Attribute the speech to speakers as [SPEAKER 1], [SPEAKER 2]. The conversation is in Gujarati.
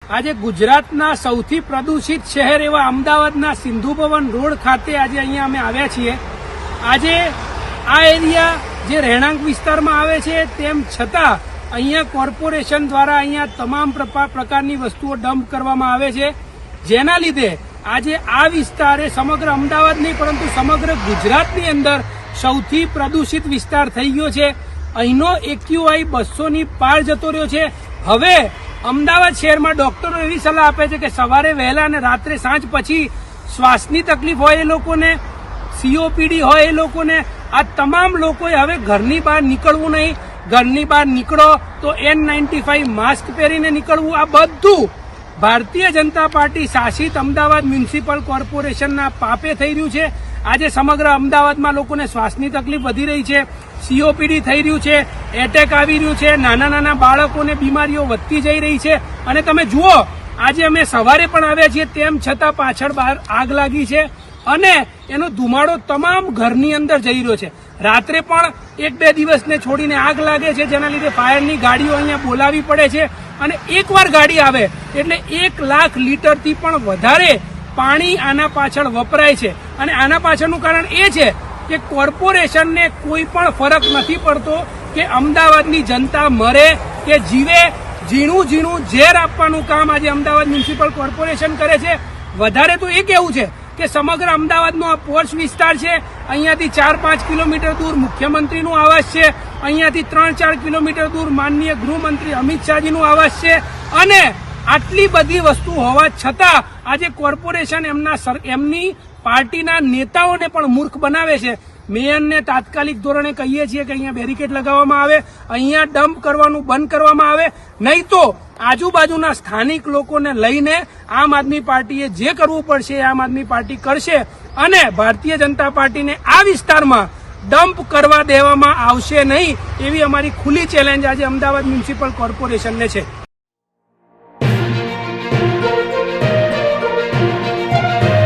[SPEAKER 1] આજે ગુજરાતના સૌથી પ્રદૂષિત શહેર એવા અમદાવાદના સિંધુ ભવન રોડ ખાતે આજે અહીંયા અમે આવ્યા છીએ। આજે આ એરિયા જે રહેણાંક વિસ્તારમાં આવે છે તેમ છતાં અહીંયા કોર્પોરેશન દ્વારા અહીંયા તમામ પ્રકારની વસ્તુઓ ડમ્પ કરવામાં આવે છે, જેના લીધે આજે આ વિસ્તાર એ સમગ્ર અમદાવાદ નહીં પરંતુ સમગ્ર ગુજરાતની અંદર સૌથી પ્રદૂષિત વિસ્તાર થઈ ગયો છે। અહીંનો AQI 200ની પાર જતો રહ્યો છે। હવે અમદાવાદ શહેરમાં ડોક્ટરો એવી સલાહ આપે છે કે સવારે વહેલા અને રાત્રે સાંજ પછી શ્વાસની તકલીફ હોય એ લોકોને, COPD હોય એ લોકોને, આ તમામ લોકોએ હવે ઘરની બહાર નીકળવું નહીં। ઘરની બહાર નીકળો તો N95 માસ્ક પહેરીને નીકળવું। આ બધું ભારતીય જનતા પાર્ટી શાસિત અમદાવાદ મ્યુનિસિપલ કોર્પોરેશનના પાપે થઈ રહ્યું છે। આજે સમગ્ર અમદાવાદમાં લોકોને શ્વાસની તકલીફ વધી રહી છે, COPD થઈ રહ્યું છે, એટેક આવી રહ્યું છે, નાના નાના બાળકોને બીમારીઓ વધતી જઈ રહી છે। અને તમે જુઓ આજે અમે સવારે પણ આવ્યા છીએ તેમ છતાં પાછળ બહાર આગ લાગી છે અને એનો ધુમાડો તમામ ઘરની અંદર જઈ રહ્યો છે। રાત્રે પણ 1-2 દિવસને છોડીને આગ લાગે છે, જેના લીધે ફાયરની ગાડીઓ અહીંયા બોલાવી પડે છે અને એકવાર ગાડી આવે એટલે 1 લાખ લીટરથી પણ વધારે પાણી આના પાછળ વપરાય છે। અને આના પાછળનું કારણ એ છે કે કોર્પોરેશનને કોઈ પણ ફરક નથી પડતો કે અમદાવાદની જનતા મરે કે જીવે। ઝીણું ઝીણું ઝેર આપવાનું કામ આજે અમદાવાદ મ્યુનિસિપલ કોર્પોરેશન કરે છે। વધારે તો એ કહેવું છે કે સમગ્ર અમદાવાદનો આ પોર્શ વિસ્તાર છે, અહીંયાથી 4-5 કિલોમીટર દૂર મુખ્યમંત્રીનું આવાસ છે, અહીંયાથી 3-4 કિલોમીટર દૂર માનનીય ગૃહમંત્રી અમિત શાહજીનું આવાસ છે અને આટલી બધી વસ્તુ હોવા છતાં આજે કોર્પોરેશન એમની પાર્ટીના નેતાઓને પણ મૂર્ખ બનાવે છે। મેયરને તાત્કાલિક ધોરણે કહીએ છીએ કે અહીંયા બેરિકેડ લગાવવામાં આવે, અહીંયા ડમ્પ કરવાનું બંધ કરવામાં આવે, નહીં તો આજુબાજુના સ્થાનિક લોકોને લઈને આમ આદમી પાર્ટીએ જે કરવું પડશે એ આમ આદમી પાર્ટી કરશે અને ભારતીય જનતા પાર્ટીને આ વિસ્તારમાં ડમ્પ કરવા દેવામાં આવશે નહીં, એવી અમારી ખુલ્લી ચેલેન્જ આજે અમદાવાદ મ્યુનિસિપલ કોર્પોરેશનને છે।